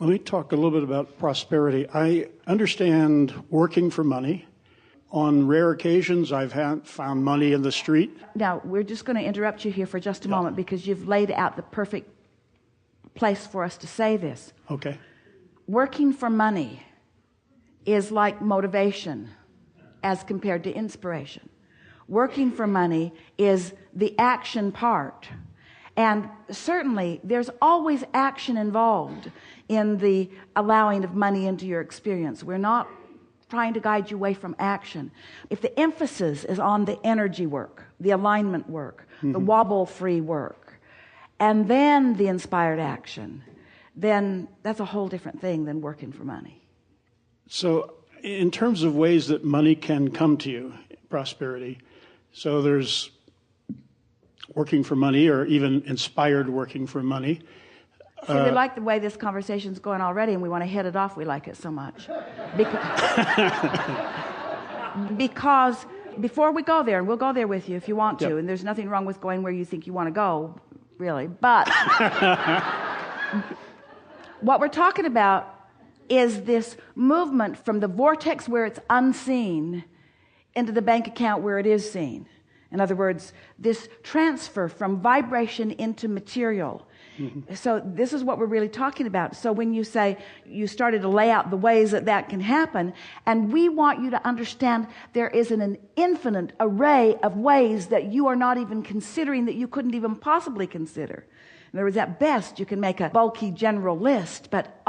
Let me talk a little bit about prosperity. I understand working for money. On rare occasions, I've found money in the street. Now, we're just going to interrupt you here for just a moment because you've laid out the perfect place for us to say this. Okay. Working for money is like motivation as compared to inspiration. Working for money is the action part. And certainly, there's always action involved in the allowing of money into your experience. We're not trying to guide you away from action. If the emphasis is on the energy work, the alignment work, the wobble-free work, and then the inspired action, then that's a whole different thing than working for money. So in terms of ways that money can come to you, prosperity, so there's working for money or even inspired working for money. See, we like the way this conversation's going already, and we want to head it off. We like it so much. Because before we go there, and we'll go there with you if you want to, and there's nothing wrong with going where you think you want to go, really. But what we're talking about is this movement from the vortex where it's unseen into the bank account where it is seen. In other words, this transfer from vibration into material. So this is what we're really talking about. So when you say you started to lay out the ways that that can happen, and we want you to understand there is an infinite array of ways that you are not even considering, that you couldn't even possibly consider. In other words, at best, you can make a bulky general list, but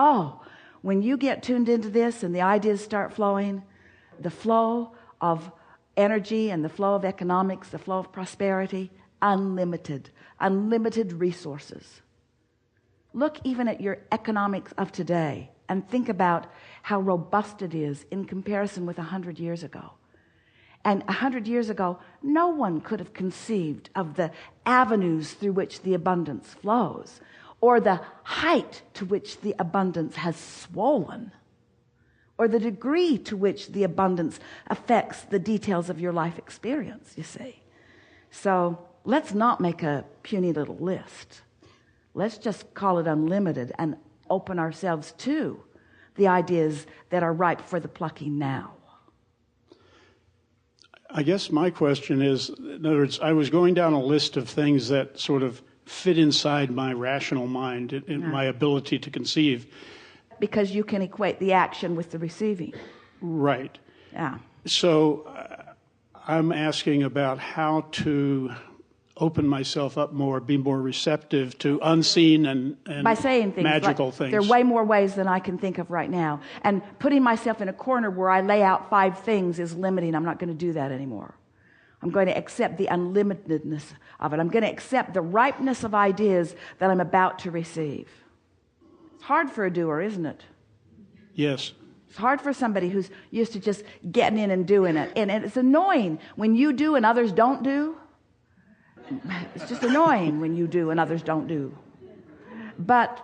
when you get tuned into this and the ideas start flowing, the flow of energy and the flow of economics, the flow of prosperity, unlimited resources. Look even at your economics of today and think about how robust it is in comparison with 100 years ago. And 100 years ago, no one could have conceived of the avenues through which the abundance flows, or the height to which the abundance has swollen, or the degree to which the abundance affects the details of your life experience, you see. So let's not make a puny little list. Let's just call it unlimited and open ourselves to the ideas that are ripe for the plucking now. I guess my question is, in other words, I was going down a list of things that sort of fit inside my rational mind and my ability to conceive. Because you can equate the action with the receiving. Right. Yeah. So I'm asking about how to open myself up more, be more receptive to unseen and by saying things magical like, things. There are way more ways than I can think of right now. And putting myself in a corner where I lay out 5 things is limiting. I'm not going to do that anymore. I'm going to accept the unlimitedness of it. I'm going to accept the ripeness of ideas that I'm about to receive. It's hard for a doer, isn't it? Yes. It's hard for somebody who's used to just getting in and doing it. And it's annoying when you do and others don't do. It's just annoying when you do and others don't do. But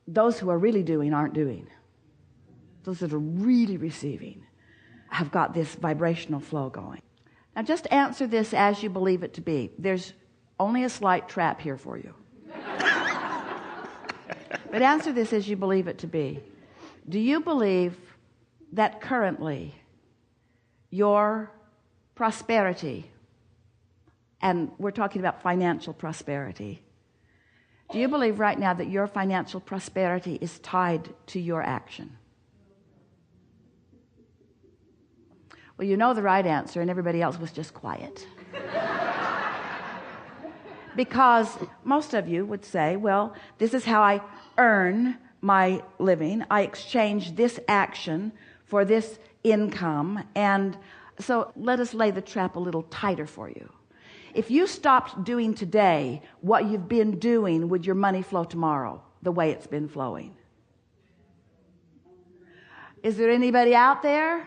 those who are really doing aren't doing. Those that are really receiving have got this vibrational flow going. Now just answer this as you believe it to be. There's only a slight trap here for you. But answer this as you believe it to be. Do you believe that currently your prosperity, and we're talking about financial prosperity, do you believe right now that your financial prosperity is tied to your action? Well, you know the right answer, and everybody else was just quiet. Because most of you would say, well, this is how I earn my living. I exchange this action for this income. And so let us lay the trap a little tighter for you. If you stopped doing today what you've been doing, would your money flow tomorrow the way it's been flowing? Is there anybody out there?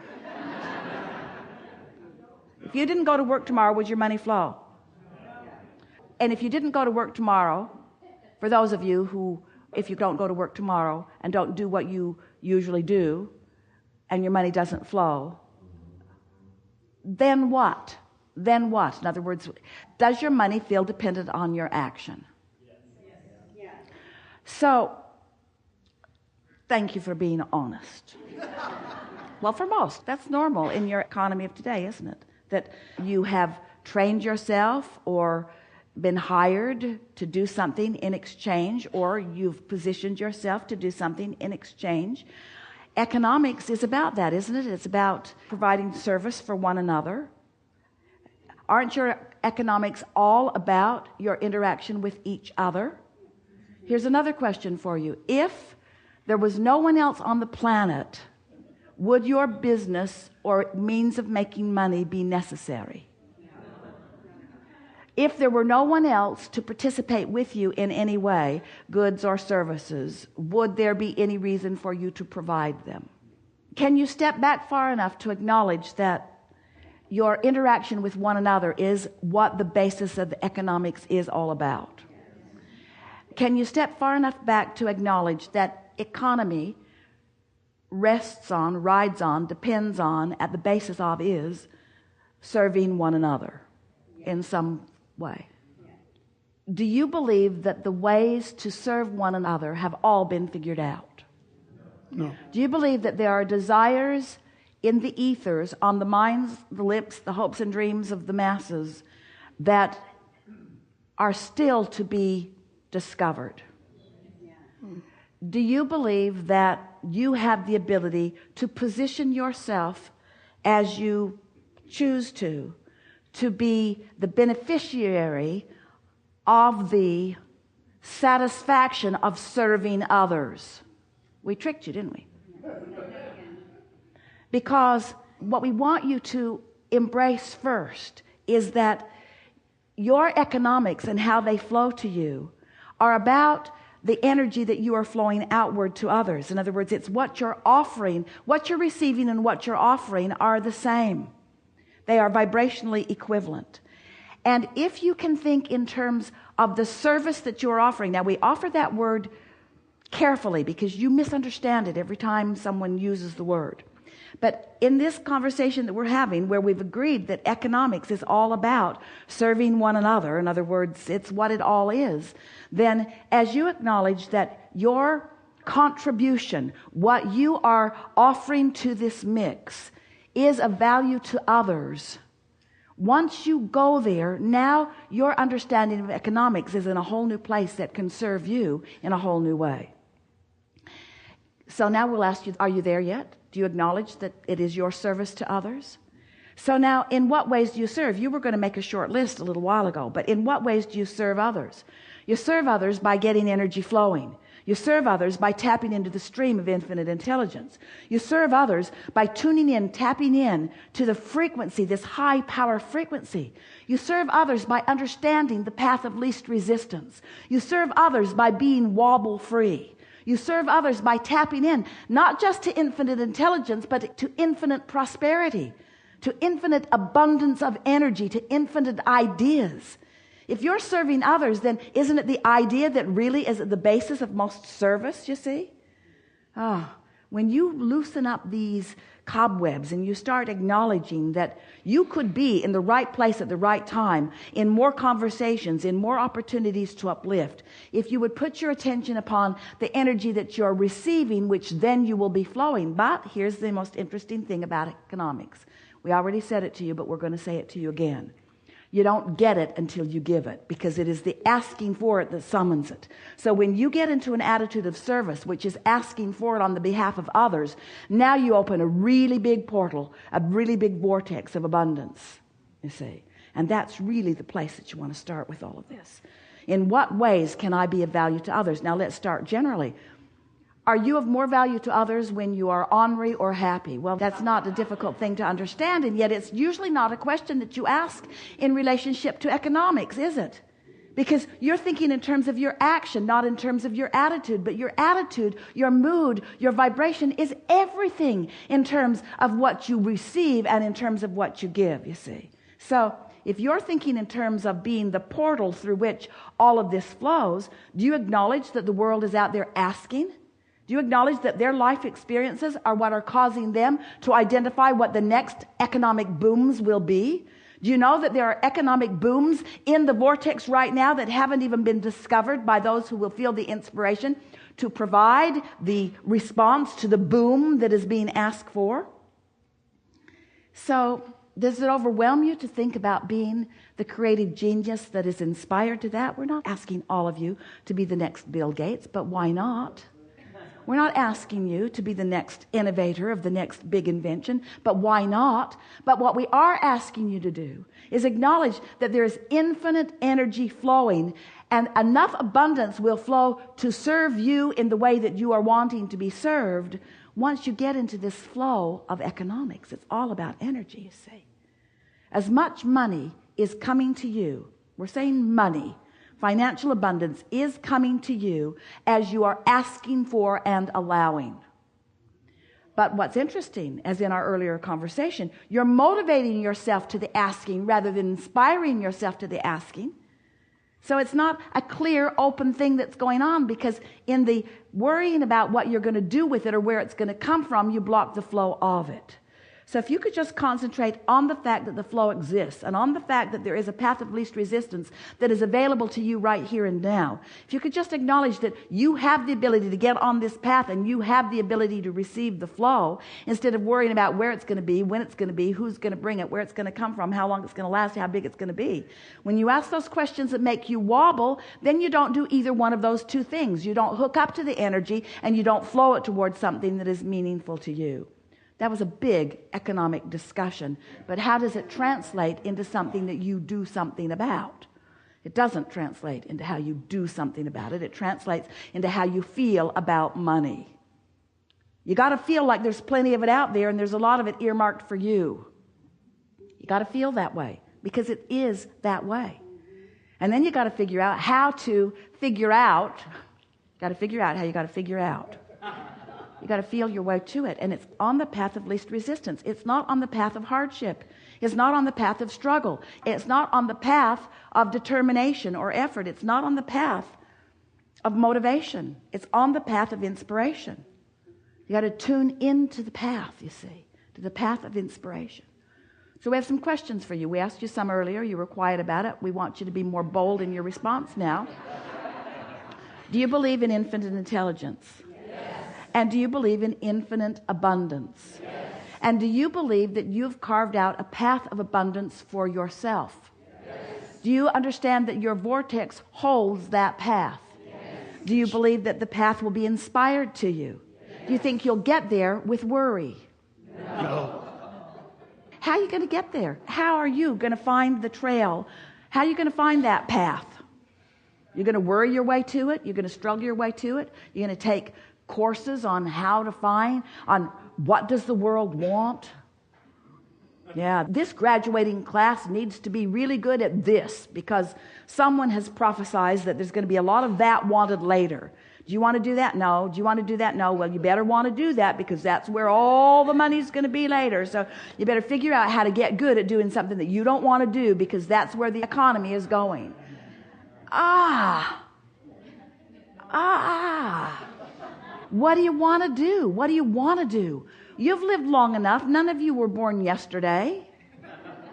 If you didn't go to work tomorrow, would your money flow? And if you didn't go to work tomorrow, for those of you who, if you don't go to work tomorrow and don't do what you usually do, and your money doesn't flow, then what? Then what? In other words, does your money feel dependent on your action? So, Thank you for being honest. Well, for most, that's normal in your economy of today, isn't it? That you have trained yourself or been hired to do something in exchange, or you've positioned yourself to do something in exchange. Economics is about that, isn't it? It's about providing service for one another. Aren't your economics all about your interaction with each other? Here's another question for you. If there was no one else on the planet, would your business or means of making money be necessary? If there were no one else to participate with you in any way, goods or services, would there be any reason for you to provide them? Can you step back far enough to acknowledge that your interaction with one another is what the basis of economics is all about? Can you step far enough back to acknowledge that economy rests on, rides on, depends on, at the basis of is serving one another in some way? Do you believe that the ways to serve one another have all been figured out? No. Do you believe that there are desires in the ethers, on the minds, the lips, the hopes and dreams of the masses that are still to be discovered? Do you believe that you have the ability to position yourself as you choose to be the beneficiary of the satisfaction of serving others? We tricked you, didn't we? Because what we want you to embrace first is that your economics and how they flow to you are about the energy that you are flowing outward to others. In other words, it's what you're offering, what you're receiving and what you're offering are the same. They are vibrationally equivalent. And if you can think in terms of the service that you're offering, now we offer that word carefully because you misunderstand it every time someone uses the word. But in this conversation that we're having, where we've agreed that economics is all about serving one another, in other words, it's what it all is, then as you acknowledge that your contribution, what you are offering to this mix, is of value to others, once you go there, now your understanding of economics is in a whole new place that can serve you in a whole new way. So now we'll ask you, are you there yet? Do you acknowledge that it is your service to others? So now, in what ways do you serve? You were going to make a short list a little while ago, but in what ways do you serve others? You serve others by getting energy flowing. You serve others by tapping into the stream of infinite intelligence. You serve others by tuning in, tapping in to the frequency, this high power frequency. You serve others by understanding the path of least resistance. You serve others by being wobble free. You serve others by tapping in, not just to infinite intelligence, but to infinite prosperity, to infinite abundance of energy, to infinite ideas. If you're serving others, then isn't it the idea that really is at the basis of most service, you see? When you loosen up these cobwebs and you start acknowledging that you could be in the right place at the right time, in more conversations, in more opportunities to uplift, if you would put your attention upon the energy that you're receiving, which then you will be flowing. But here's the most interesting thing about economics. We already said it to you, but we're going to say it to you again. You don't get it until you give it, because it is the asking for it that summons it. So when you get into an attitude of service, which is asking for it on the behalf of others, now you open a really big portal, a really big vortex of abundance, you see. And that's really the place that you want to start with all of this. In what ways can I be of value to others? Now let's start generally. Are you of more value to others when you are ornery or happy? Well, that's not a difficult thing to understand, and yet it's usually not a question that you ask in relationship to economics, is it? Because you're thinking in terms of your action, not in terms of your attitude. But your attitude, your mood, your vibration is everything in terms of what you receive and in terms of what you give, you see. So if you're thinking in terms of being the portal through which all of this flows, do you acknowledge that the world is out there asking? Do you acknowledge that their life experiences are what are causing them to identify what the next economic booms will be? Do you know that there are economic booms in the vortex right now that haven't even been discovered by those who will feel the inspiration to provide the response to the boom that is being asked for. So does it overwhelm you to think about being the creative genius that is inspired to that? We're not asking all of you to be the next Bill Gates, but why not? We're not asking you to be the next innovator of the next big invention, but why not? But what we are asking you to do is acknowledge that there is infinite energy flowing, and enough abundance will flow to serve you in the way that you are wanting to be served. Once you get into this flow of economics, it's all about energy, you see. As much money is coming to you, we're saying money, financial abundance is coming to you as you are asking for and allowing. But what's interesting, as in our earlier conversation, you're motivating yourself to the asking rather than inspiring yourself to the asking. So it's not a clear, open thing that's going on, because in the worrying about what you're going to do with it or where it's going to come from, you block the flow of it. So if you could just concentrate on the fact that the flow exists and on the fact that there is a path of least resistance that is available to you right here and now, if you could just acknowledge that you have the ability to get on this path and you have the ability to receive the flow, instead of worrying about where it's going to be, when it's going to be, who's going to bring it, where it's going to come from, how long it's going to last, how big it's going to be. When you ask those questions that make you wobble, then you don't do either one of those two things. You don't hook up to the energy and you don't flow it towards something that is meaningful to you. That was a big economic discussion, but how does it translate into something that you do something about? It doesn't translate into how you do something about it. It translates into how you feel about money. You got to feel like there's plenty of it out there and there's a lot of it earmarked for you. You got to feel that way because it is that way. And then you got to figure out how to figure out, how you got to figure out. You got to feel your way to it, and it's on the path of least resistance. It's not on the path of hardship. It's not on the path of struggle. It's not on the path of determination or effort. It's not on the path of motivation. It's on the path of inspiration. You got to tune into the path, you see, to the path of inspiration. So we have some questions for you. We asked you some earlier. You were quiet about it. We want you to be more bold in your response now. Do you believe in infinite intelligence? And do you believe in infinite abundance? Yes. And do you believe that you've carved out a path of abundance for yourself? Yes. Do you understand that your vortex holds that path? Yes. Do you believe that the path will be inspired to you? Yes. Do you think you'll get there with worry? No. How are you going to get there? How are you going to find the trail? How are you going to find that path? You're going to worry your way to it? You're going to struggle your way to it? You're going to take courses on how to find, on what does the world want? Yeah, this graduating class needs to be really good at this because someone has prophesied that there's going to be a lot of that wanted later. Do you want to do that? No. Do you want to do that? No. Well, you better want to do that because that's where all the money's going to be later. So you better figure out how to get good at doing something that you don't want to do because that's where the economy is going. What do you want to do? What do you want to do? You've lived long enough. None of you were born yesterday.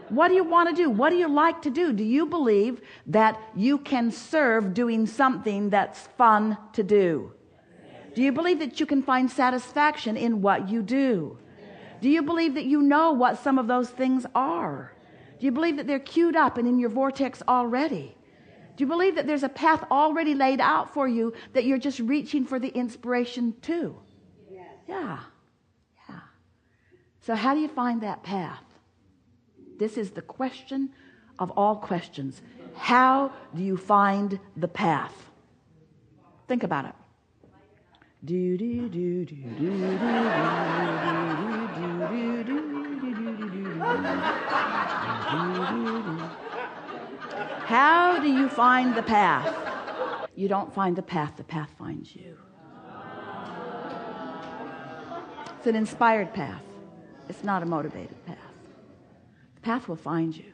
What do you want to do? What do you like to do? Do you believe that you can serve doing something that's fun to do? Do you believe that you can find satisfaction in what you do? Do you believe that you know what some of those things are? Do you believe that they're queued up and in your vortex already? Do you believe that there's a path already laid out for you that you're just reaching for the inspiration to? Yes. Yeah. So how do you find that path? This is the question of all questions. How do you find the path? Think about it. Do do do do do do do do do. How do you find the path? You don't find the path finds you. It's an inspired path. It's not a motivated path. The path will find you.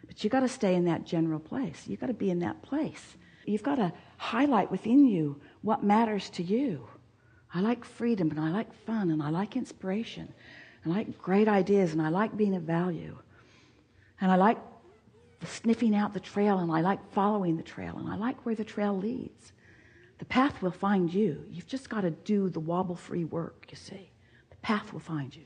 But you got to stay in that general place. You got to be in that place. You've got to highlight within you what matters to you. I like freedom, and I like fun, and I like inspiration. I like great ideas, and I like being of value. And I like sniffing out the trail, and I like following the trail, and I like where the trail leads. the path will find you. You've just got to do the wobble-free work, you see. The path will find you.